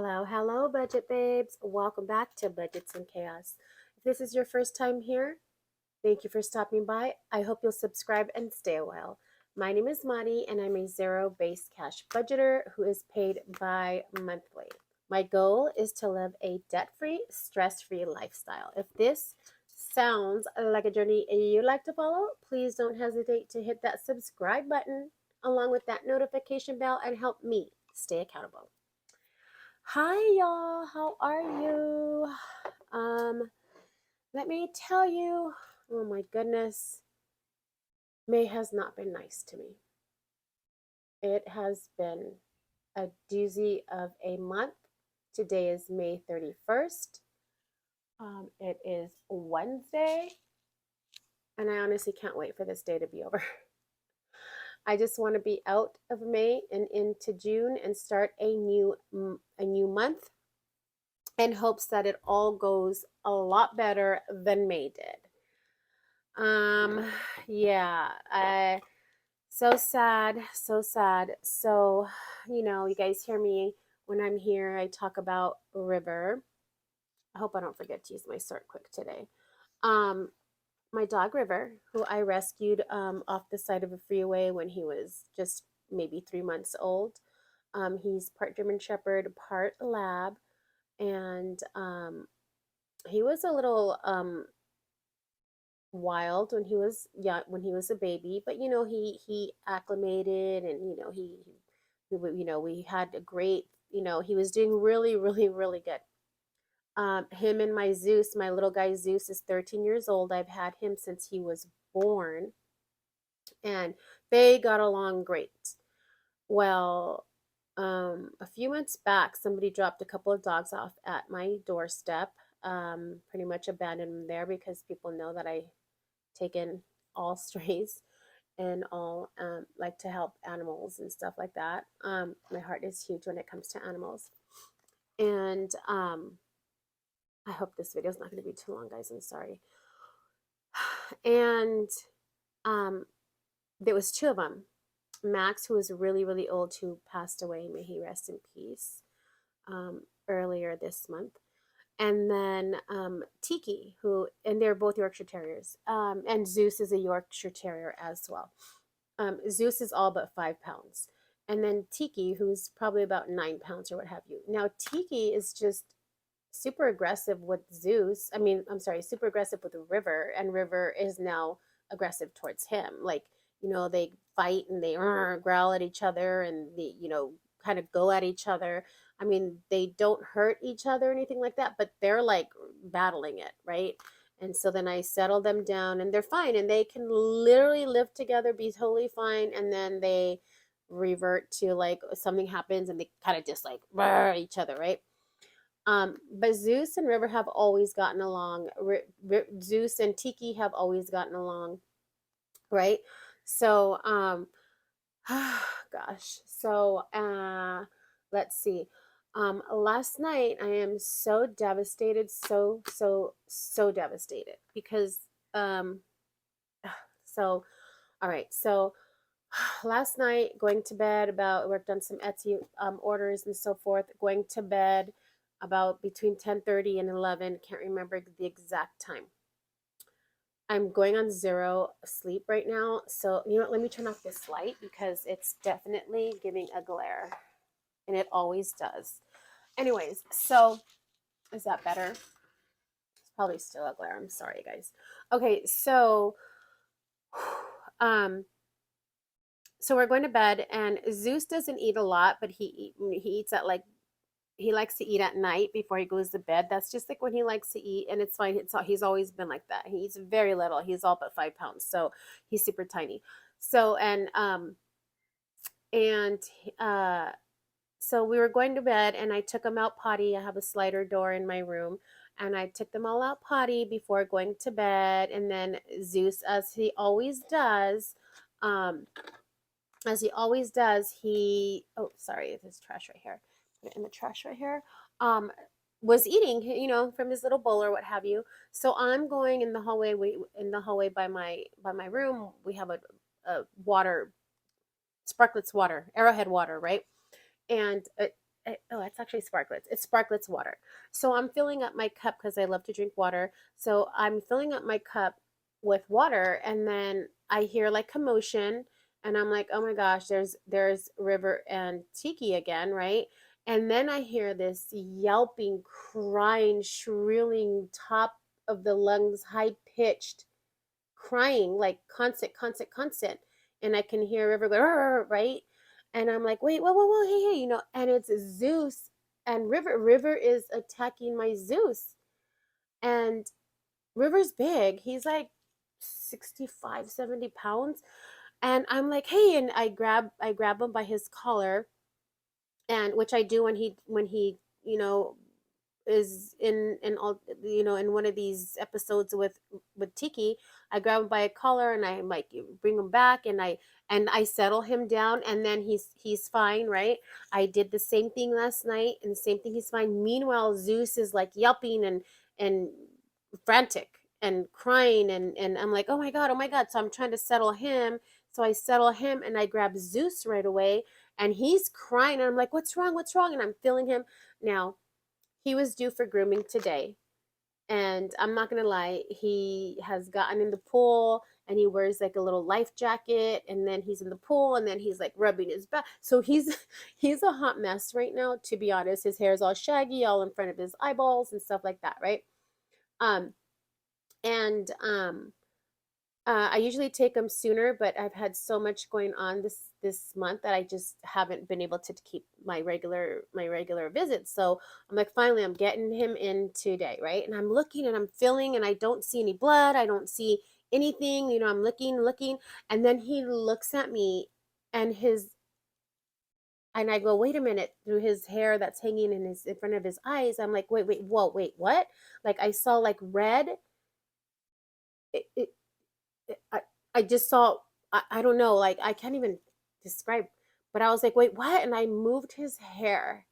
Hello, budget babes. Welcome back to Budgets and Chaos. If this is your first time here, thank you for stopping by. I hope you'll subscribe and stay a while. My name is Madi, and I'm a zero-based cash budgeter who is paid bi monthly. My goal is to live a debt-free, stress-free lifestyle. If this sounds like a journey you'd like to follow, please don't hesitate to hit that subscribe button along with that notification bell and help me stay accountable. Hi y'all, how are you? Um, Let me tell you, oh my goodness, May has not been nice to me. It has been a doozy of a month. Today is May 31st. It is Wednesday, and I honestly can't wait for this day to be over. I just want to be out of May and into June and start a new month in hopes that it all goes a lot better than May did. Um, yeah, so sad, so sad. So, you guys hear me when I'm here. I talk about River. I hope I don't forget to use my Sort Quick today. Um, my dog River, who I rescued off the side of a freeway when he was just maybe 3 months old. He's part German Shepherd, part Lab, and he was a little wild when he was young, when he was a baby, but he acclimated, and we had a great, he was doing really, really, really good. Him and my Zeus, my little guy Zeus, is 13 years old. I've had him since he was born, and they got along great. Well, a few months back, somebody dropped a couple of dogs off at my doorstep. Pretty much abandoned them there because people know that I take in all strays and all like to help animals and stuff like that. My heart is huge when it comes to animals. And I hope this video is not going to be too long, guys. I'm sorry. And um, there was two of them. Max, who was really, really old, who passed away, may he rest in peace, earlier this month. And then Tiki, and they're both Yorkshire Terriers. And Zeus is a Yorkshire Terrier as well. Zeus is all but 5 pounds. And then Tiki, who's probably about 9 pounds or what have you. Now, Tiki is just super aggressive with Zeus. I mean, I'm sorry, super aggressive with River, and River is now aggressive towards him. Like, they fight and they growl at each other, and they, kind of go at each other. I mean, they don't hurt each other or anything like that, but they're like battling it, right? And so then I settle them down, and they're fine, and they can literally live together, be totally fine, and then they revert to, like, something happens and they kind of just like each other, right? But Zeus and River have always gotten along. Zeus and Tiki have always gotten along, right? So, gosh. So, let's see. Last night I am so devastated, so devastated because, so, all right. So, last night going to bed, about worked on some Etsy orders and so forth. Going to bed about between 10:30 and 11. Can't remember the exact time. I'm going on zero sleep right now. So, let me turn off this light because it's definitely giving a glare, and it always does. Anyways, so is that better? It's probably still a glare. I'm sorry, guys. Okay, so so we're going to bed, and Zeus doesn't eat a lot, but he eats at, like, he likes to eat at night before he goes to bed. That's just like when he likes to eat, and it's fine. He's always been like that. He's very little. He's all but 5 pounds, so he's super tiny. So and so we were going to bed, and I took him out potty. I have a slider door in my room, and I took them all out potty before going to bed. And then Zeus, as he always does, um, oh, sorry, there's trash right here. Put it in the trash right here. Was eating, from his little bowl or what have you. So I'm going in the hallway. In the hallway by my room, we have a water, Sparkletts water, Arrowhead water, right? And oh, it's actually Sparklets. It's Sparklets water. So I'm filling up my cup because I love to drink water. So I'm filling up my cup with water, and then I hear like commotion, and I'm like, oh my gosh, there's River and Tiki again, right? And then I hear this yelping, crying, shrilling, top of the lungs, high pitched crying, like constant, constant, constant. And I can hear River go, "Rrr," right? And I'm like, wait, whoa, whoa, whoa, hey, hey, and it's Zeus and River. River is attacking my Zeus. And River's big. He's like 65, 70 pounds. And I'm like, hey, and I grab him by his collar, and which I do when he is in all in one of these episodes with Tiki. I grab him by a collar and I like bring him back, and I settle him down, and then he's fine, right? I did the same thing last night, and the same thing, he's fine. Meanwhile, Zeus is like yelping and frantic and crying, and I'm like, oh my god, oh my god. So I'm trying to settle him. So I settle him and I grab Zeus right away, and he's crying, and I'm like, what's wrong, what's wrong? And I'm feeling him. Now he was due for grooming today. And I'm not gonna lie, he has gotten in the pool and he wears like a little life jacket, and then he's in the pool, and then he's like rubbing his back. So he's he's a hot mess right now, to be honest. His hair is all shaggy, all in front of his eyeballs and stuff like that, right? Um and I usually take them sooner, but I've had so much going on this month that I just haven't been able to keep my regular visits. So I'm like, finally, I'm getting him in today, right? And I'm looking and I'm feeling, and I don't see any blood. I don't see anything. I'm looking, and then he looks at me, and his and I go, wait a minute, through his hair that's hanging in front of his eyes. I'm like, wait, wait, whoa, wait, what? Like I saw like red. It, I I just saw, I don't know, like I can't even describe, but I was like, wait, what? And I moved his hair,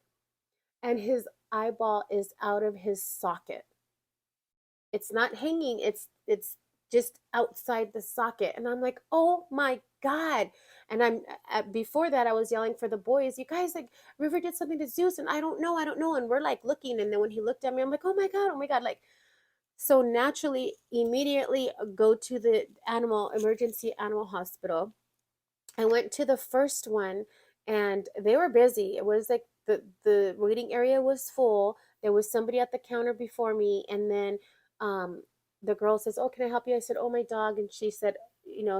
and his eyeball is out of his socket. It's not hanging, it's just outside the socket. And I'm like, oh my God. And before that, I was yelling for the boys, you guys, like River did something to Zeus, and I don't know. And we're like looking, and then when he looked at me, I'm like, oh my God, oh my God. Like, so naturally, immediately go to the emergency animal hospital. I went to the first one, and they were busy. It was like the waiting area was full. There was somebody at the counter before me, and then um, the girl says, "Oh, can I help you?" I said, "Oh, my dog," and she said,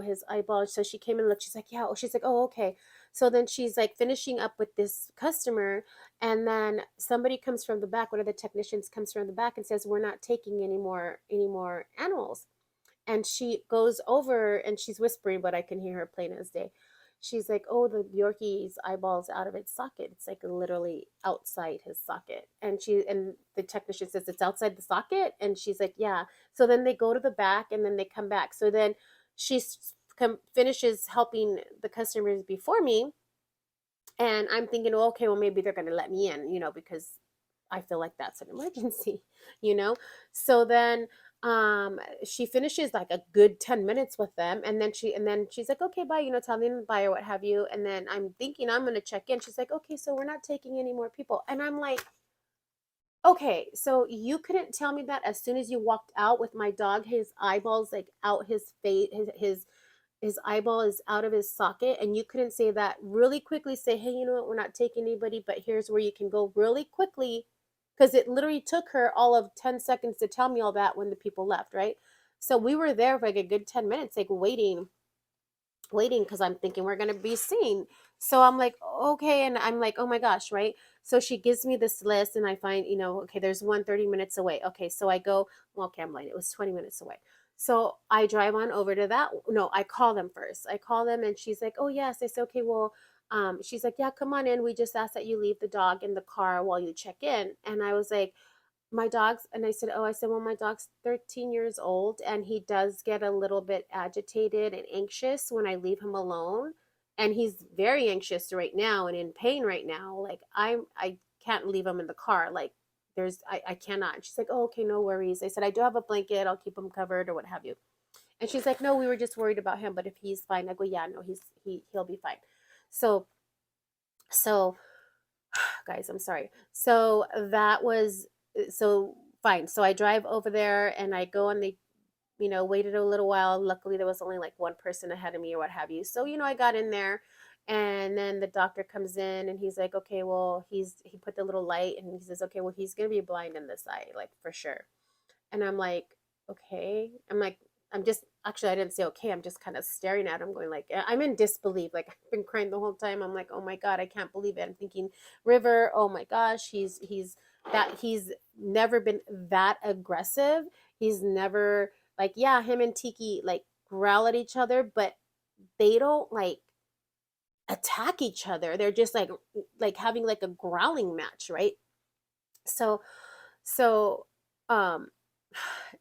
his eyeball. So she came and looked. She's like, "Yeah." She's like, "Oh, okay." So then she's like finishing up with this customer, and then somebody comes from the back. One of the technicians comes from the back and says, "We're not taking any more animals." And she goes over and she's whispering, but I can hear her plain as day. She's like, "Oh, the Yorkie's eyeball's out of its socket. It's like literally outside his socket." And the technician says, "It's outside the socket?" And she's like, "Yeah." So then they go to the back, and then they come back. So then she finishes helping the customers before me, and I'm thinking, well, okay, well, maybe they're going to let me in, because I feel like that's an emergency, you know? So then she finishes like a good 10 minutes with them, and then she's like, "Okay, bye," tell them bye or what have you. And then I'm thinking I'm going to check in. She's like, "Okay, so we're not taking any more people." And I'm like, "Okay, so you couldn't tell me that as soon as you walked out with my dog, his eyeballs like out his face, his eyeball is out of his socket, and you couldn't say that really quickly, say, 'Hey, you know what, we're not taking anybody, but here's where you can go,' really quickly?" Because it literally took her all of 10 seconds to tell me all that when the people left, right? So we were there for like a good 10 minutes, like waiting, because I'm thinking we're going to be seen. So I'm like, okay. And I'm like, oh my gosh, right? So she gives me this list, and I find, okay, there's one 30 minutes away. Okay. So I go, well, okay, I'm lying. It was 20 minutes away. So I drive on over to that. No, I call them first. I call them, and she's like, oh, yes. I said, okay, well, she's like, yeah, come on in. We just asked that you leave the dog in the car while you check in. And I was like, my dog's, and I said, well, my dog's 13 years old, and he does get a little bit agitated and anxious when I leave him alone. And he's very anxious right now and in pain right now. Like I can't leave him in the car. Like I cannot. And she's like, oh, okay, no worries. I said, I do have a blanket. I'll keep him covered or what have you. And she's like, no, we were just worried about him, but if he's fine. I go, yeah, no, he'll be fine. So so guys, I'm sorry. So that was so fine. So I drive over there and I go and they, waited a little while. Luckily, there was only like one person ahead of me or what have you. So, I got in there and then the doctor comes in and he's like, okay, well, he put the little light and he says, okay, well, he's going to be blind in this eye, like for sure. And I'm like, okay. I'm just, actually, I didn't say okay. I'm just kind of staring at him, going like, I'm in disbelief. Like, I've been crying the whole time. I'm like, oh my God, I can't believe it. I'm thinking, River, oh my gosh, he's never been that aggressive. He's never, like, yeah, him and Tiki like growl at each other, but they don't like attack each other. They're just like having like a growling match, right? So, so, um,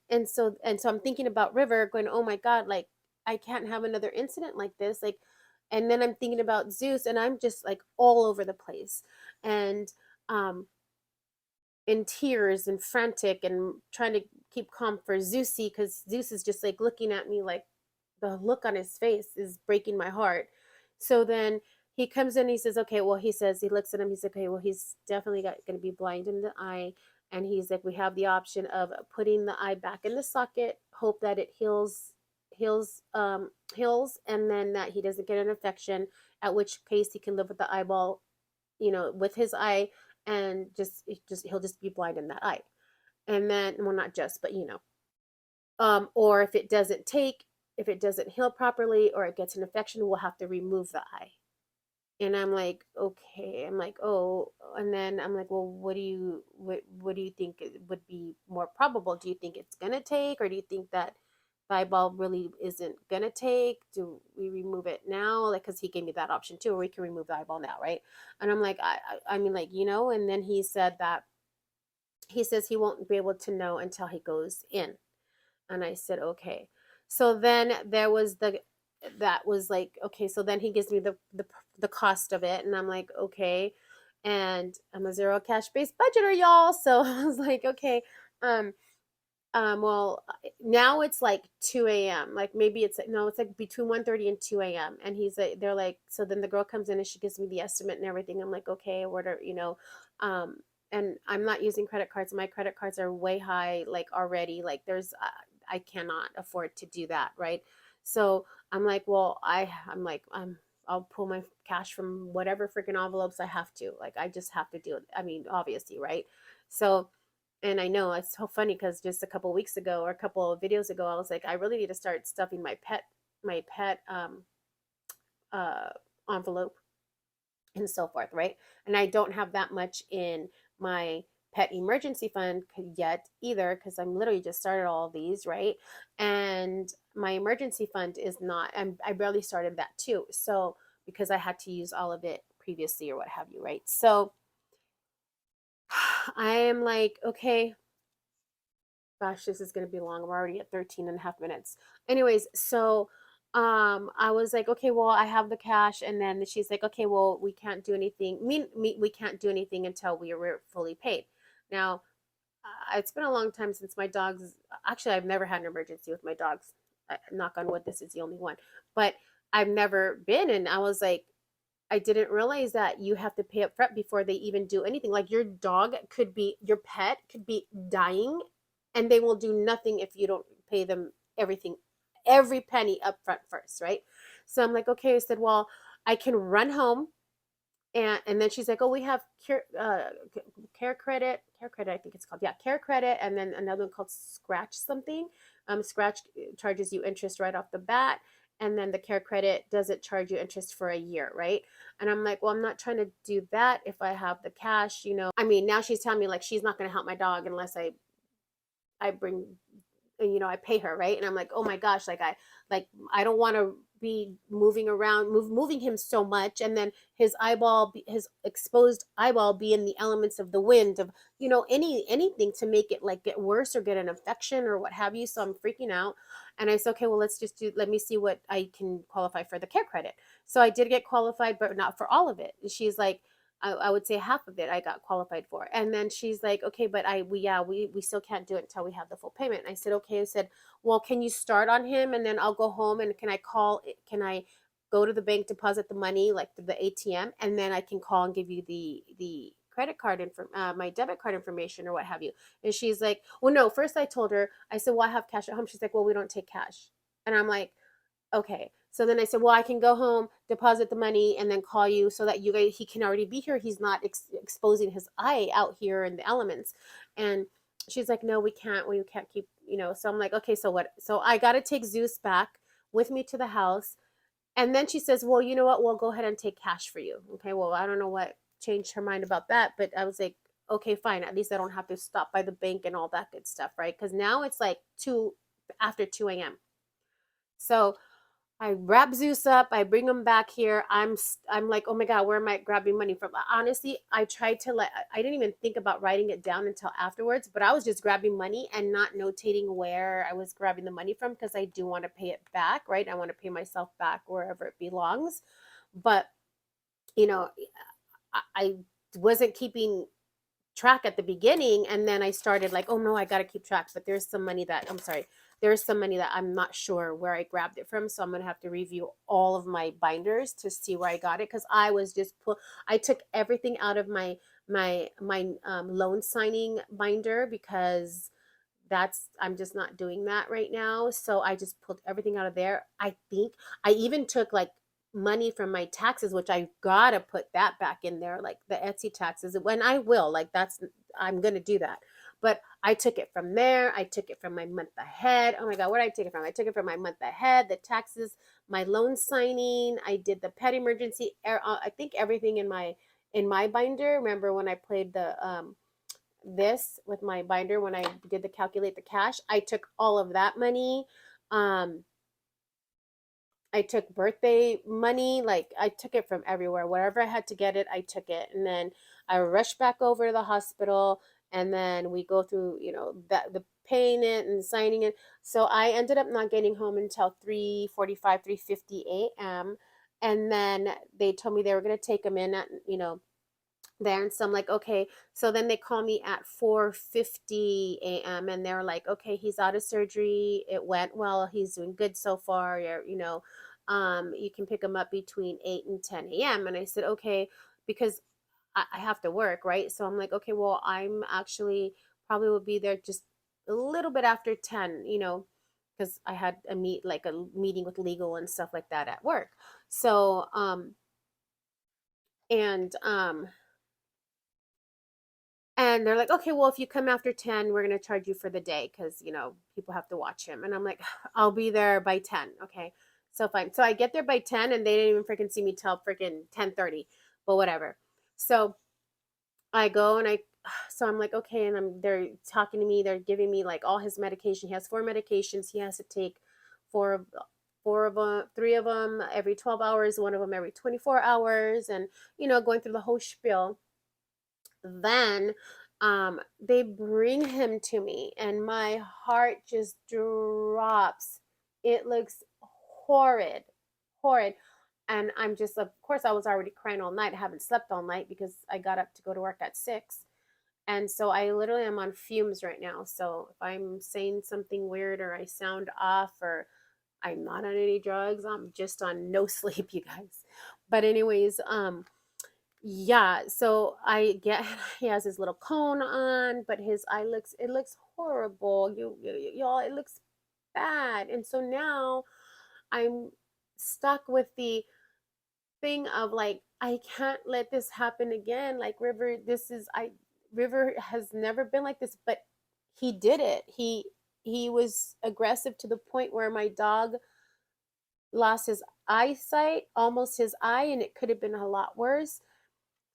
and so I'm thinking about River going, oh my God, like I can't have another incident like this. Like, and then I'm thinking about Zeus and I'm just like all over the place and um in tears and frantic and trying to keep calm for Zeusy because Zeus is just like looking at me like the look on his face is breaking my heart. So then he comes in, he says, okay, well, he says, he looks at him, he's like, okay, well, he's definitely going to be blind in the eye. And he's like, we have the option of putting the eye back in the socket, hope that it heals, and then that he doesn't get an infection, at which case he can live with the eyeball, with his eye, and just he'll just be blind in that eye. And then, well, not just, but or if it doesn't heal properly or it gets an infection, we'll have to remove the eye. And I'm like, okay. I'm like, oh, and then I'm like, well, what do you think would be more probable? Do you think it's gonna take, or do you think that the eyeball really isn't gonna take? Do we remove it now? Like, cause he gave me that option too, or we can remove the eyeball now, right? And I'm like, I mean, like, and then he said that he says he won't be able to know until he goes in. And I said, okay. So then there was that was like, okay, so then he gives me the cost of it. And I'm like, okay. And I'm a zero cash based budgeter, y'all. So I was like, okay. Um, well, now it's like 2 a.m. Like maybe it's like, no, it's like between 1:30 and 2 a.m. And he's like, they're like, so then the girl comes in and she gives me the estimate and everything. I'm like, okay, what are, um, and I'm not using credit cards. My credit cards are way high, like already, like I cannot afford to do that. Right. So I'm like, well, I'm like, I'll pull my cash from whatever freaking envelopes I have to, like, I just have to do it. I mean, obviously. Right. So, and I know it's so funny because just a couple weeks ago or a couple of videos ago, I was like, I really need to start stuffing my pet uh, envelope and so forth, right? And I don't have that much in my pet emergency fund yet either because I'm literally just started all of these, right? And my emergency fund is not, I barely started that too. So because I had to use all of it previously or what have you, right? So I am like, okay, gosh, this is going to be long. I'm already at 13 and a half minutes. Anyways, so I was like, okay, well, I have the cash. And then she's like, okay, well, we can't do anything. We can't do anything until we were fully paid. Now, it's been a long time since my dogs, actually, I've never had an emergency with my dogs. Knock on wood, this is the only one. But I've never been. And I was like, I didn't realize that you have to pay up front before they even do anything. Like your pet could be dying and they will do nothing if you don't pay them everything, every penny up front first, right? So I'm like, okay. I said, well, I can run home. And then she's like, oh, we have care credit, I think it's called. Yeah, care credit. And then another one called scratch something. Scratch charges you interest right off the bat, and then the care credit doesn't charge you interest for a year, right? And I'm like, well, I'm not trying to do that if I have the cash, I mean, now she's telling me like she's not going to help my dog unless I bring, I pay her, right? And I'm like, oh my gosh, I don't want to be moving him so much, and then his exposed eyeball be in the elements of the wind of, anything to make it like get worse or get an infection or what have you. So I'm freaking out. And I said, okay, well, let me see what I can qualify for the care credit. So I did get qualified, but not for all of it. She's like, I would say half of it I got qualified for. And then she's like, okay, but we still can't do it until we have the full payment. And I said, okay. I said, well, can you start on him and then I'll go home and can I go to the bank, deposit the money like through the ATM, and then I can call and give you the credit card my debit card information or what have you. And she's like, well, no, first I told her, I said, well, I have cash at home. She's like, well, we don't take cash. And I'm like, okay. So then I said, well, I can go home, deposit the money, and then call you so that he can already be here. He's not exposing his eye out here in the elements. And she's like, no, we can't. We can't keep, So I'm like, okay, so what? So I got to take Zeus back with me to the house. And then she says, well, you know what? We'll go ahead and take cash for you. Okay. Well, I don't know what changed her mind about that, but I was like, okay, fine. At least I don't have to stop by the bank and all that good stuff, right? Because now it's like after 2 a.m. So I wrap Zeus up. I bring him back here. I'm like, oh my god, where am I grabbing money from? Honestly, I tried to I didn't even think about writing it down until afterwards. But I was just grabbing money and not notating where I was grabbing the money from because I do want to pay it back, right? I want to pay myself back wherever it belongs. But you know, I wasn't keeping track at the beginning, and then I started like, oh no, I got to keep track. But there's some money that I'm not sure where I grabbed it from, so I'm gonna have to review all of my binders to see where I got it, because I took everything out of my loan signing binder, because I'm just not doing that right now. So I just pulled everything out of there. I think I even took like money from my taxes, which I gotta put that back in there, like the Etsy taxes. When I will, like I'm gonna do that. But I took it from there. I took it from my month ahead. Oh my God, where did I take it from? I took it from my month ahead, the taxes, my loan signing. I did the pet emergency. I think everything in my binder. Remember when I played this with my binder, when I did the calculate the cash, I took all of that money. Um, I took birthday money, like I took it from everywhere. Wherever I had to get it, I took it. And then I rushed back over to the hospital, and then we go through, that the paying it and signing it. So I ended up not getting home until 3:45, 3:50 a.m. And then they told me they were going to take him in at, there. And so I'm like, okay. So then they call me at 4:50 a.m. and they're like, okay, he's out of surgery. It went well. He's doing good so far. You can pick him up between 8 and 10 a.m. And I said, okay, because I have to work, right? So I'm like, okay, well, I'm actually probably will be there just a little bit after 10, because I had a meeting with legal and stuff like that at work. So, and, and they're like, okay, well, if you come after 10, we're going to charge you for the day because, people have to watch him. And I'm like, I'll be there by 10. Okay. So fine. So I get there by 10 and they didn't even freaking see me till freaking 10:30, but whatever. So I go and so I'm like, okay. And they're talking to me. They're giving me like all his medication. He has 4 medications. He has to take four, four of them, 3 of them every 12 hours, 1 of them every 24 hours. And, going through the whole spiel. Then they bring him to me and my heart just drops. It looks horrid, horrid. And I'm just, of course, I was already crying all night. I haven't slept all night because I got up to go to work at 6. And so I literally am on fumes right now. So if I'm saying something weird or I sound off or I'm not on any drugs, I'm just on no sleep, you guys. But anyways, yeah, so I get he has his little cone on, but his eye looks horrible. Y'all, it looks bad. And so now I'm stuck with the thing of like, I can't let this happen again. Like River has never been like this, but he did it. He was aggressive to the point where my dog lost his eyesight, almost his eye, and it could have been a lot worse.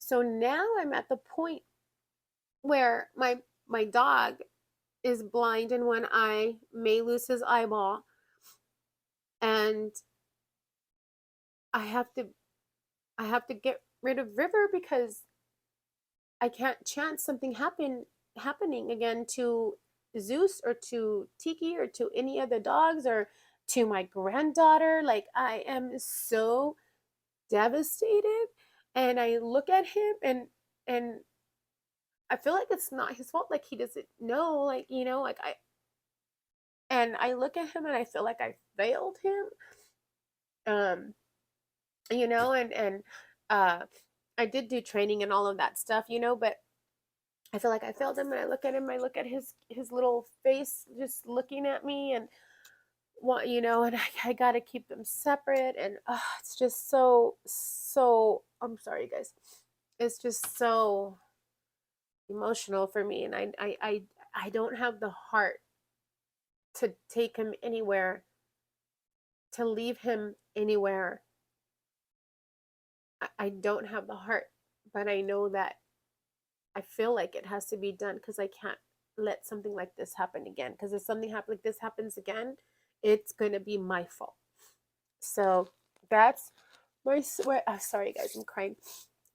So now I'm at the point where my dog is blind in one eye, may lose his eyeball, and I have to get rid of River because I can't chance something happening again to Zeus or to Tiki or to any other dogs or to my granddaughter. Like I am so devastated, and I look at him and I feel like it's not his fault. Like he doesn't know, like, like I look at him and I feel like I failed him. Um, and uh I did do training and all of that stuff, but I feel like I failed him, and I look at his little face just looking at me, and what, and I got to keep them separate, and it's just so, I'm sorry guys. It's just so emotional for me, and I don't have the heart to take him anywhere, to leave him anywhere. I don't have the heart, but I know that I feel like it has to be done, because I can't let something like this happen again. Because if something like this happens again, it's going to be my fault. So that's my swear. Oh, sorry, guys, I'm crying.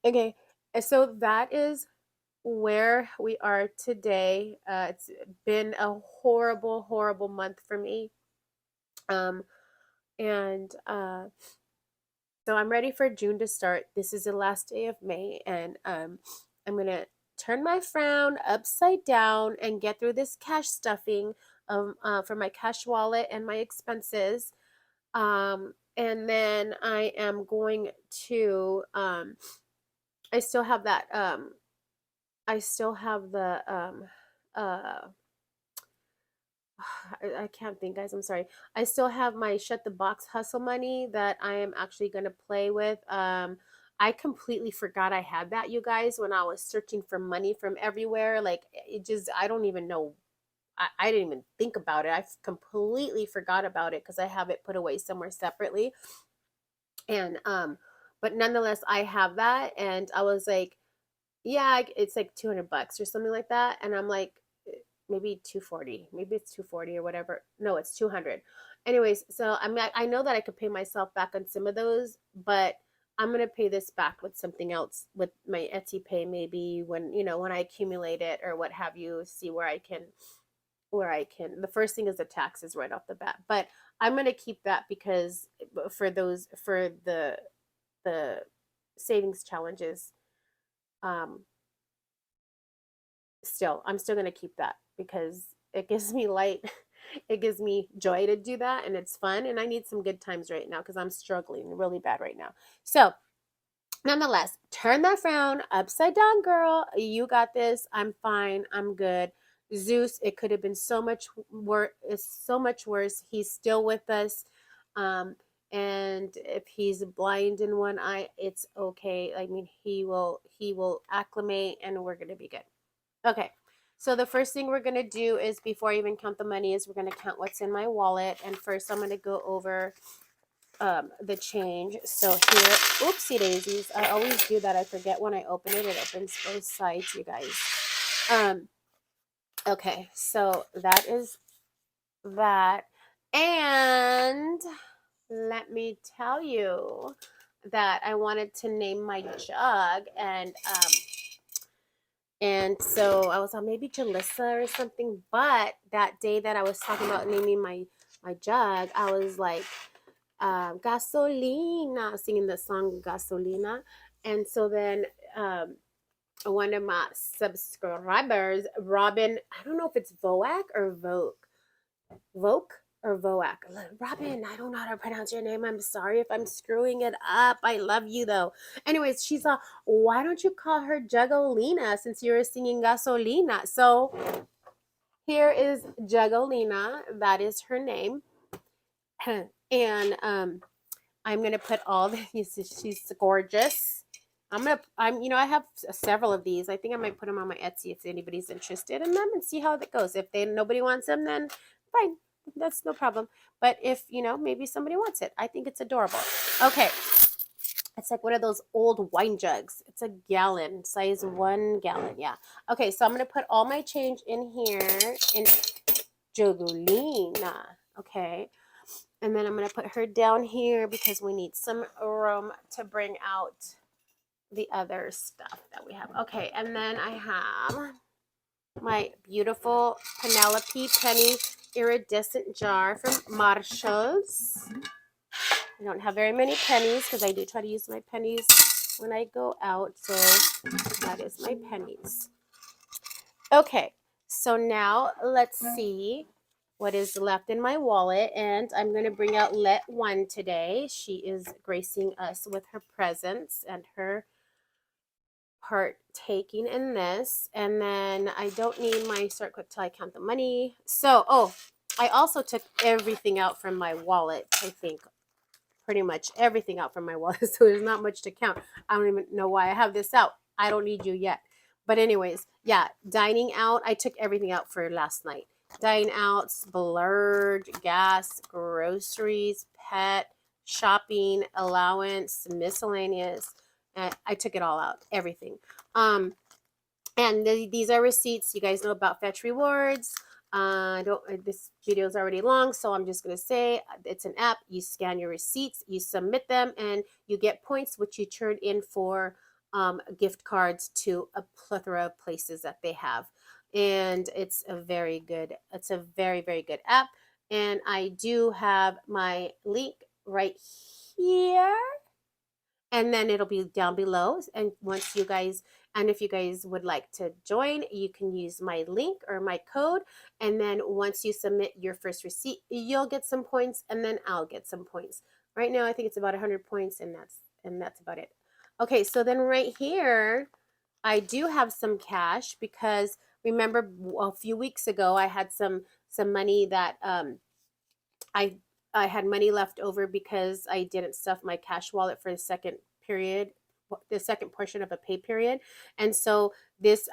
Okay, so that is where we are today. It's been a horrible, horrible month for me. And So I'm ready for June to start. This is the last day of May, and I'm gonna turn my frown upside down and get through this cash stuffing for my cash wallet and my expenses. And then I am going to. I still have that. I still have the. Uh, I can't think, guys. I'm sorry. I still have my shut the box hustle money that I am actually going to play with. I completely forgot I had that, you guys, when I was searching for money from everywhere. Like, I don't even know. I didn't even think about it. I completely forgot about it because I have it put away somewhere separately. And, but nonetheless, I have that. And I was like, yeah, it's like $200 or something like that. And I'm like, maybe 240, maybe it's 240 or whatever. No, it's 200. Anyways, so I know that I could pay myself back on some of those, but I'm going to pay this back with something else, with my Etsy pay, maybe when I accumulate it or what have you, see where I can. The first thing is the taxes right off the bat, but I'm going to keep that because for the savings challenges. um I'm still going to keep that because it gives me light. It gives me joy to do that, and it's fun, and I need some good times right now because I'm struggling really bad right now. So nonetheless, turn that frown upside down, girl. You got this. I'm fine. I'm good. Zeus, it could have been so much worse. It's so much worse. He's still with us. And if he's blind in one eye, it's okay. I mean, he will acclimate, and we're gonna be good. Okay, so the first thing we're going to do is, before I even count the money, is we're going to count what's in my wallet. And first I'm going to go over the change. So here, oopsie daisies, I always do that. I forget when I open it. It opens both sides, you guys. Okay, so that is that. And let me tell you that I wanted to name my jug, and so I was on maybe Jalissa or something. But that day that I was talking about naming my jug, I was like, Gasolina, singing the song Gasolina. And so then one of my subscribers, Robin, I don't know if it's Voak or Voke or Voak. Robin, I don't know how to pronounce your name. I'm sorry if I'm screwing it up. I love you though. Anyways, she's like, why don't you call her Jugolina since you were singing Gasolina? So here is Jugolina. That is her name. And I'm gonna put all the. She's gorgeous. I have several of these. I think I might put them on my Etsy if anybody's interested in them, and see how that goes. If nobody wants them, then fine, that's no problem. But if maybe somebody wants it, I think it's adorable. Okay, it's like one of those old wine jugs. It's a gallon, size 1 gallon. Yeah. Okay, so I'm gonna put all my change in here in Jogolina. Okay. And then I'm going to put her down here because we need some room to bring out the other stuff that we have. Okay, and then I have my beautiful Penelope Penny iridescent jar from Marshall's. I don't have very many pennies because I do try to use my pennies when I go out. So that is my pennies. Okay, so now let's see what is left in my wallet, and I'm going to bring out Let One today. She is gracing us with her presence and her partaking in this. And then I don't need my start quick till I count the money. So, oh, I also took everything out from my wallet, I think. Pretty much everything out from my wallet. So there's not much to count. I don't even know why I have this out. I don't need you yet. But anyways, yeah, dining out. I took everything out for last night. Dining out, splurge, gas, groceries, pet, shopping, allowance, miscellaneous. And I took it all out, everything. And these are receipts. You guys know about Fetch Rewards. This video is already long, so I'm just going to say it's an app. You scan your receipts, you submit them, and you get points, which you turn in for gift cards to a plethora of places that they have. And it's a very, very good app. And I do have my link right here. And then it'll be down below. And if you guys would like to join, you can use my link or my code. And then once you submit your first receipt, you'll get some points, and then I'll get some points. Right now, I think it's about 100 points, and that's about it. Okay, so then right here, I do have some cash because remember a few weeks ago I had some money that I had money left over because I didn't stuff my cash wallet for the second portion of a pay period. And so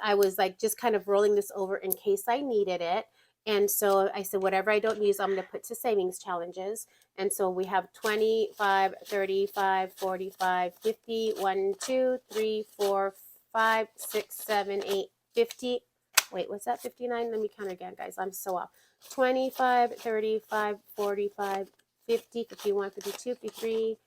I was like just kind of rolling this over in case I needed it. And so I said, whatever I don't use, I'm going to put to savings challenges. And so we have 25, 35, 45, 50, 1, 2, 3, 4, 5, 6, 7, 8, 50. Wait, what's that? 59? Let me count again, guys. I'm so off. 25, 35, 45, 50, 51, 52, 53,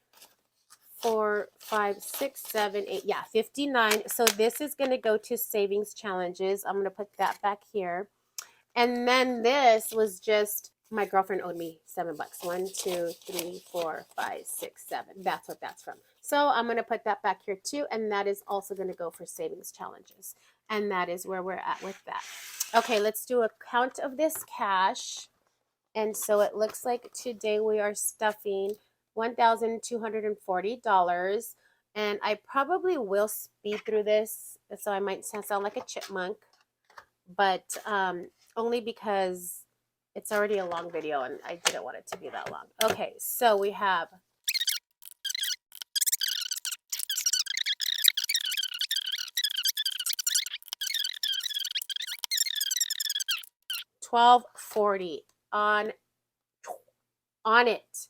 4, 5, 6, 7, 8. Yeah, 59. So this is going to go to savings challenges. I'm going to put that back here. And then this was just my girlfriend owed me $7. 1, 2, 3, 4, 5, 6, 7. That's what that's from. So I'm going to put that back here too. And that is also going to go for savings challenges. And that is where we're at with that. Okay, let's do a count of this cash. And so it looks like today we are stuffing $1,240. And I probably will speed through this, so I might sound like a chipmunk, but only because it's already a long video and I didn't want it to be that long. Okay, so we have $1,240 on it.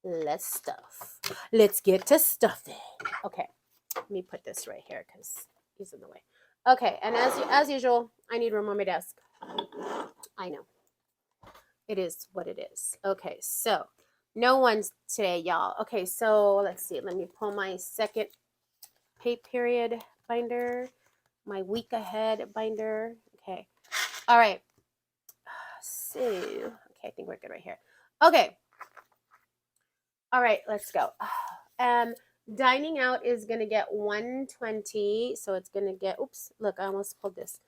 Let's stuff. Let's get to stuffing. Okay, let me put this right here because he's in the way. Okay, and as usual, I need room on my desk. I know. It is what it is. Okay, so no one's today, y'all. Okay, so let's see. Let me pull my second pay period binder, my week ahead binder. Okay, all right. So, okay, I think we're good right here. Okay. All right, let's go. Dining out is going to get $120. So it's going to get, oops, look, I almost pulled this.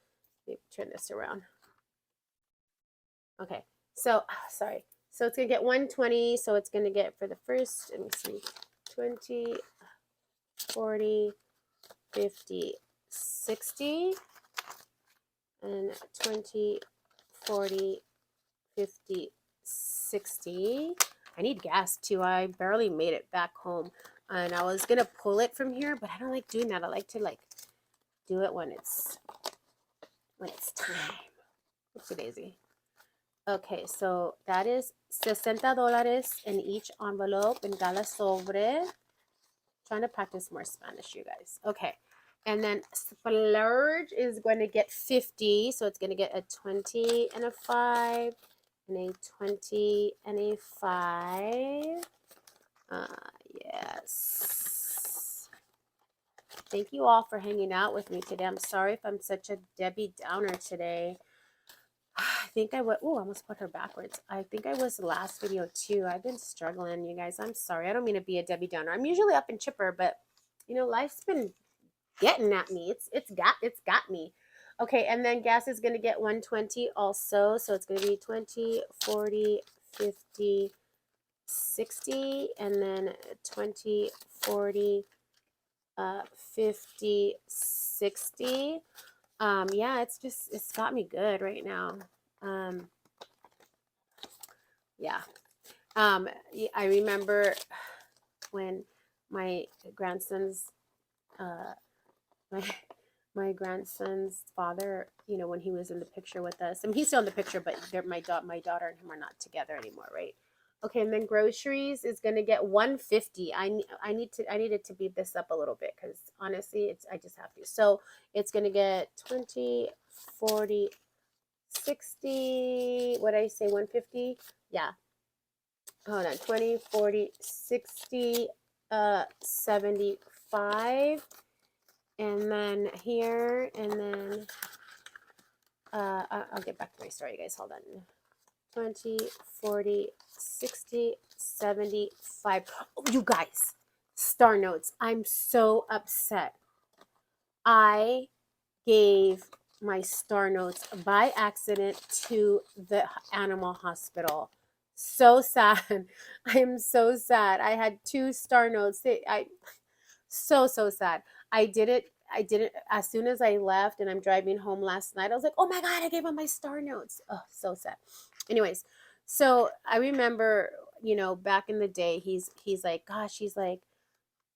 Let me turn this around. Okay, so, sorry. So it's going to get $120. So it's going to get for the first, let me see, 20, 40, 50, 60, and 20, 40, 50, 60. I need gas too. I barely made it back home. And I was going to pull it from here, but I don't like doing that. I like to do it when it's time. Oopsie daisy. Okay, so that is $60 in each envelope in cada sobre. Trying to practice more Spanish, you guys. Okay, and then splurge is going to get 50. So it's going to get a 20 and a 5 and a 20 and a 5. Yes. Thank you all for hanging out with me today. I'm sorry if I'm such a Debbie Downer today. I think I was, oh, I almost put her backwards. I think I was the last video too. I've been struggling, you guys. I'm sorry. I don't mean to be a Debbie Downer. I'm usually up and chipper, but you know, life's been getting at me. It's got me. Okay, and then gas is going to get 120 also. So it's going to be 20, 40, 50, 60, and then 20, 40, 50, 60. Yeah, it's got me good right now. Yeah. I remember when my grandson's uh my my grandson's father, when he was in the picture with us. I mean, he's still in the picture, but my daughter and him are not together anymore, right? Okay, and then groceries is gonna get 150. I needed to beat this up a little bit because honestly, I just have to. So it's gonna get 20, 40, 60. What did I say? 150? Yeah. Hold on. 20, 40, 60, 75. And then here, and then I'll get back to my story, guys. Hold on. 20, 40, 60, 75. Oh, you guys, star notes. I'm so upset. I gave my star notes by accident to the animal hospital. So sad. I am so sad. I had 2 star notes. So sad. I did it as soon as I left and I'm driving home last night. I was like, "Oh my god, I gave him my star notes." Oh, so sad. Anyways, so I remember, back in the day, he's like, gosh, he's like,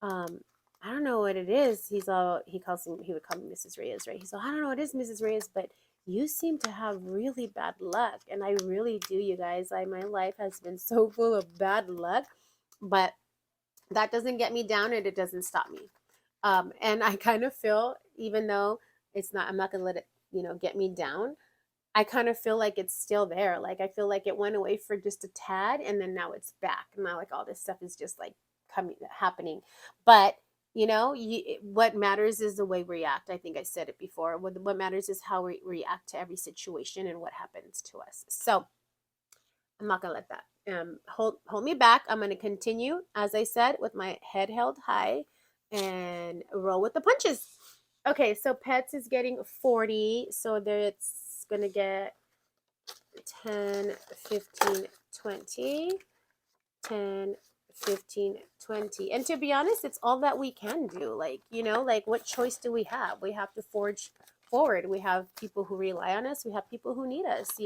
um, I don't know what it is. He would call me Mrs. Reyes, right? He's like, I don't know what it is, Mrs. Reyes, but you seem to have really bad luck. And I really do, you guys. My life has been so full of bad luck, but that doesn't get me down and it doesn't stop me. And I kind of feel, even though I'm not going to let it, get me down. I kind of feel like it's still there. Like I feel like it went away for just a tad and then now it's back. Now like all this stuff is just like happening. But what matters is the way we react. I think I said it before. What matters is how we react to every situation and what happens to us. So I'm not gonna let that hold me back. I'm gonna continue, as I said, with my head held high and roll with the punches. Okay, so pets is getting 40, so there it's gonna get 10, 15, 20, 10, 15, 20. And to be honest, it's all that we can do. Like, like what choice do we have? We have to forge forward. We have people who rely on us. We have people who need us,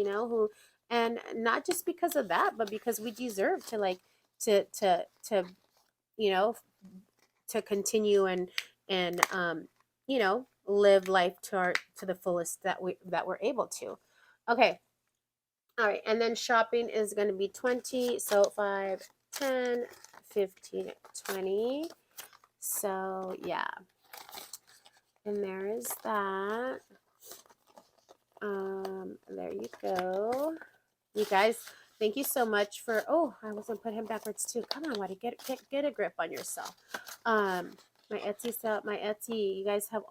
and not just because of that, but because we deserve to like to you know to continue and live life to the fullest that we're able to. Okay. All right, and then shopping is going to be 20, so 5, 10, 15, 20. So, yeah. And there is that. There you go. You guys, thank you so much for, oh, I was going to put him backwards too. Come on, Waddy, get a grip on yourself. My Etsy, you guys have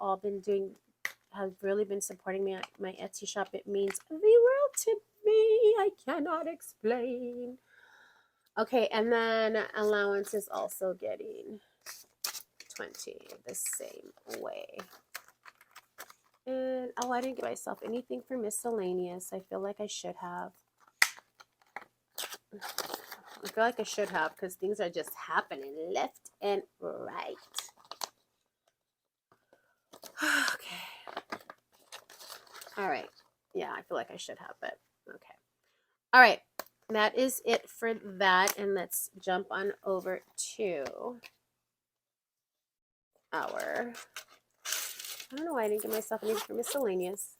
really been supporting me at my Etsy shop. It means the world to me. I cannot explain. Okay, and then allowance is also getting 20 the same way. And oh, I didn't give myself anything for miscellaneous. I feel like I should have. Because things are just happening left and right. Okay. All right. Yeah, I feel like I should have, but okay. All right. That is it for that. And let's jump on over to our, I don't know why I didn't give myself anything for miscellaneous.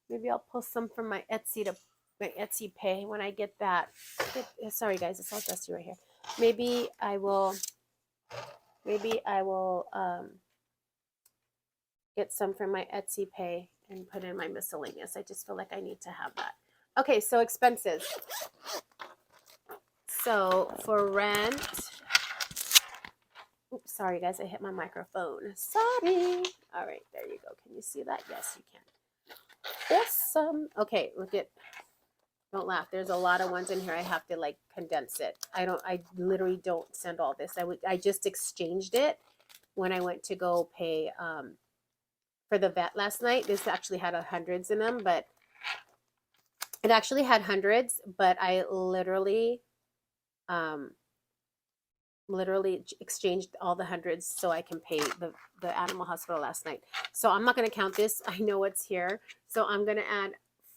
Maybe I'll post some from my Etsy pay when I get that. Sorry guys, it's all dusty right here. Maybe I will get some from my Etsy pay and put in my miscellaneous. I just feel like I need to have that. Okay, so expenses. So for rent, oops, sorry guys, I hit my microphone. Sorry. All right, there you go. Can you see that? Yes, you can. Awesome. Okay, don't laugh. There's a lot of ones in here. I have to like condense it. I literally don't send all this. I just exchanged it when I went to go pay for the vet last night. This actually had hundreds in them, but it actually had hundreds, but I literally literally exchanged all the hundreds so I can pay the animal hospital last night. So I'm not going to count this. I know what's here. So I'm going to add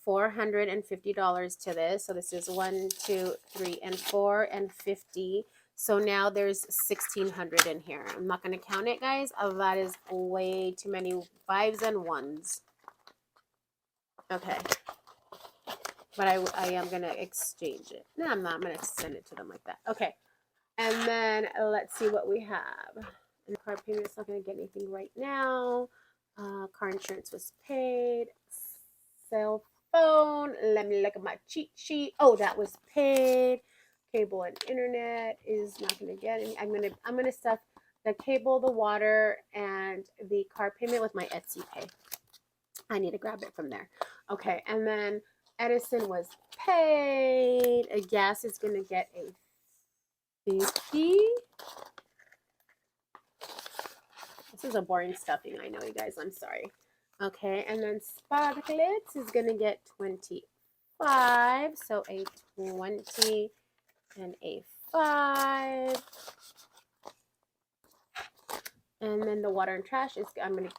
$450 to this. So this is 1, 2, 3, and 4 and 50. So now there's 1,600 in here. I'm not going to count it, guys. That is way too many fives and ones. Okay. But I am going to exchange it. No, I'm not. I'm going to send it to them like that. Okay. And then let's see what we have. And car payment is not going to get anything right now. Car insurance was paid. Cell phone. Let me look at my cheat sheet. Oh, that was paid. Cable and internet is not going to get any. I'm gonna stuff the cable, the water, and the car payment with my Etsy pay. I need to grab it from there. Okay, and then Edison was paid. A gas is going to get a 50. This is a boring stuffing. I know, you guys. I'm sorry. Okay, and then Sparklets is going to get 25. So a 20 and a 5. And then the water and trash is, I'm going to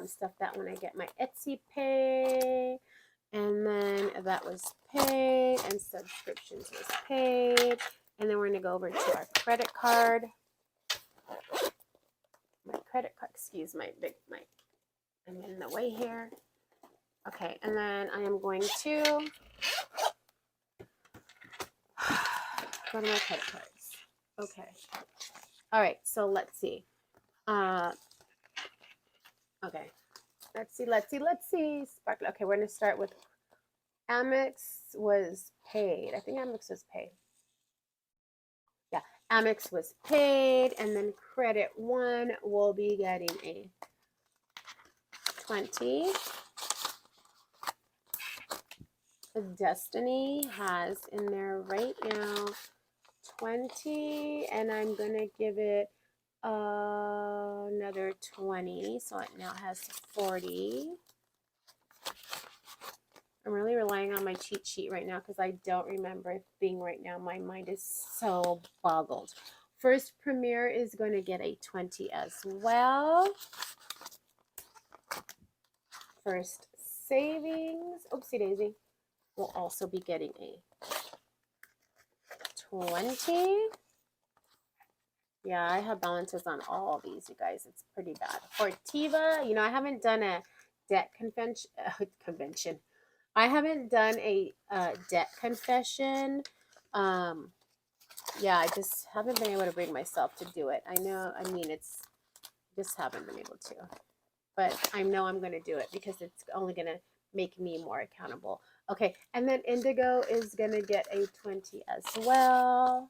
stuff that when I get my Etsy pay. And then that was paid, and subscriptions was paid. And then we're going to go over to our credit card. My credit card, excuse my I'm in the way here. Okay, and then I am going to go to my credit cards. Okay. All right, so let's see. Okay. Let's see. Sparkle. Okay, we're going to start with Amex was paid. I think Amex was paid. Yeah, Amex was paid, and then Credit One will be getting a 20. Destiny has in there right now 20, and I'm going to give it another 20, so it now has 40. I'm really relying on my cheat sheet right now because I don't remember a thing right now. My mind is so boggled. First Premier is going to get a 20 as well. First Savings, oopsie daisy, will also be getting a 20. Yeah, I have balances on all of these, you guys. It's pretty bad. Fortiva, you know, I haven't done a debt convention. I haven't done a debt confession. Yeah, I just haven't been able to bring myself to do it. I know, I mean, just haven't been able to. But I know I'm going to do it because it's only going to make me more accountable. Okay, and then Indigo is going to get a 20 as well.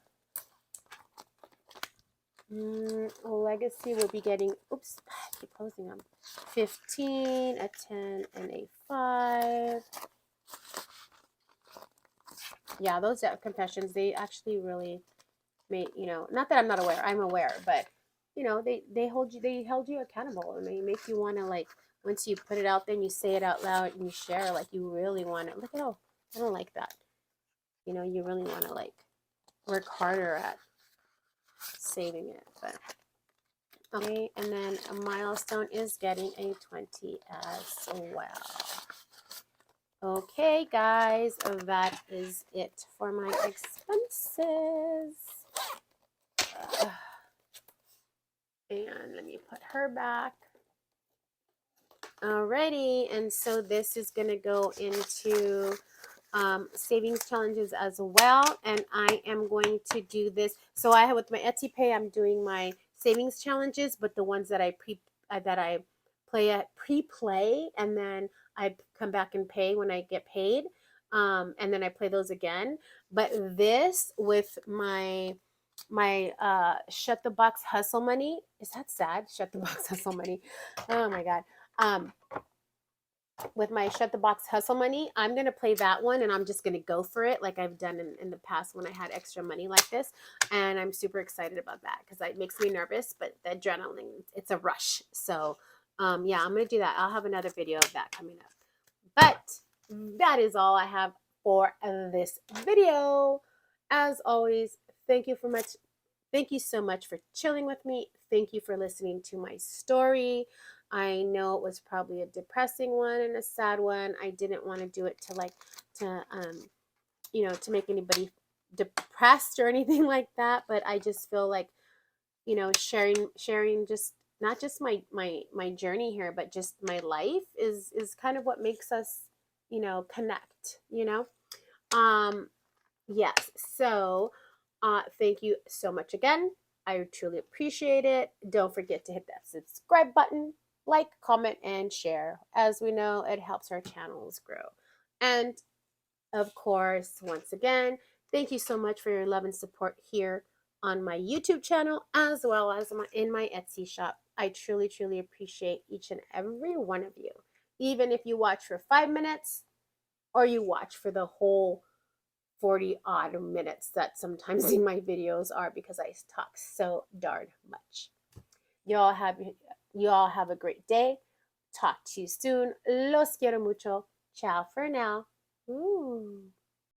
Legacy will be getting, oops, I keep closing them. 15, a 10, and a 5. Yeah, those debt confessions, they actually really made, you know, not that I'm not aware, I'm aware, but you know, they held you accountable, and they make you want to, like, once you put it out there and you say it out loud and you share, like, you really want to, look at, oh, I don't like that. You know, you really want to, like, work harder at saving it. But okay, and then a Milestone is getting a 20 as well. Okay, guys, that is it for my expenses. And let me put her back. Alrighty, and so this is going to go into savings challenges as well, and I am going to do this. So I have, with my Etsy pay, I'm doing my savings challenges, but the ones that I pre-play, and then I come back and pay when I get paid, and then I play those again. But this with my Shut the Box Hustle Money, is that sad? Shut the Box Hustle Money. Oh my God. With my Shut the Box Hustle Money, I'm going to play that one, and I'm just going to go for it like I've done in the past when I had extra money like this. And I'm super excited about that because it makes me nervous, but the adrenaline, it's a rush. So yeah, I'm going to do that. I'll have another video of that coming up. But that is all I have for this video. As always, thank you Thank you so much for chilling with me. Thank you for listening to my story. I know it was probably a depressing one and a sad one. I didn't want to do it to make anybody depressed or anything like that, but I just feel like, sharing just not just my journey here, but just my life is kind of what makes us, connect, um yes. So thank you so much again. I truly appreciate it. Don't forget to hit that subscribe button, like, comment, and share. As we know, it helps our channels grow. And of course, once again, thank you so much for your love and support here on my YouTube channel as well as in my Etsy shop. I truly, truly appreciate each and every one of you. Even if you watch for 5 minutes or you watch for the whole 40 odd minutes that sometimes in my videos are, because I talk so darn much. Y'all have you all have a great day. Talk to you soon. Los quiero mucho. Ciao for now. Ooh.